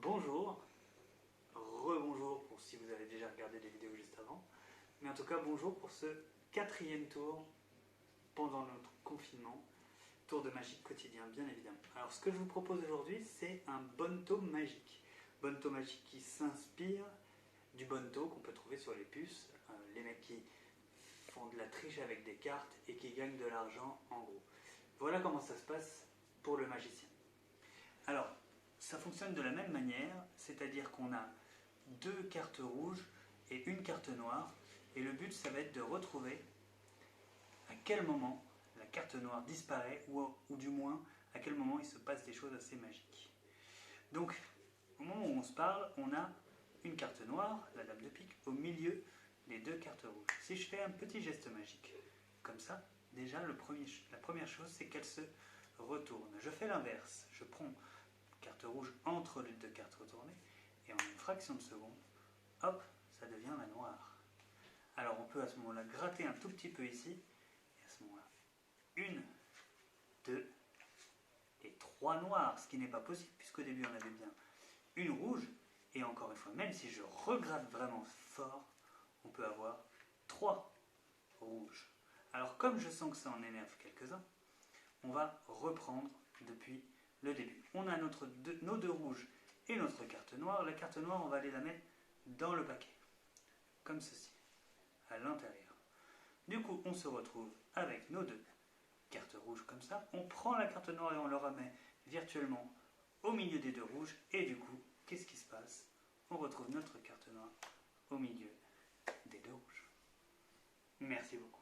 bonjour, rebonjour pour si vous avez déjà regardé des vidéos juste avant, mais en tout cas bonjour pour ce 4e tour pendant notre confinement, tour de magie quotidien bien évidemment. Alors ce que je vous propose aujourd'hui c'est un bonto magique. Bonto magique qui s'inspire du bonto qu'on peut trouver sur les puces, les mecs qui font de la triche avec des cartes et qui gagnent de l'argent en gros. Voilà comment ça se passe pour le magicien. Alors, ça fonctionne de la même manière, c'est-à-dire qu'on a 2 cartes rouges et une carte noire, et le but ça va être de retrouver à quel moment la carte noire disparaît, ou du moins à quel moment il se passe des choses assez magiques. Donc, au moment où on se parle, on a une carte noire, la dame de pique, au milieu des 2 cartes rouges. Si je fais un petit geste magique, comme ça, déjà la première chose c'est qu'elle se retourne. Je fais l'inverse, je prends carte rouge entre les 2 cartes retournées, et en une fraction de seconde, hop, ça devient la noire. Alors on peut à ce moment-là gratter un tout petit peu ici, et à ce moment-là, 1, 2 et 3 noirs, ce qui n'est pas possible, puisqu'au début on avait bien une rouge, et encore une fois, même si je regratte vraiment fort, on peut avoir 3 rouges. Alors comme je sens que ça en énerve quelques-uns, on va reprendre depuis le début. On a nos 2 rouges et notre carte noire. La carte noire, on va aller la mettre dans le paquet, comme ceci, à l'intérieur. Du coup, on se retrouve avec nos 2 cartes rouges comme ça. On prend la carte noire et on la remet virtuellement au milieu des 2 rouges. Et du coup, qu'est-ce qui se passe? On retrouve notre carte noire au milieu des 2 rouges. Merci beaucoup.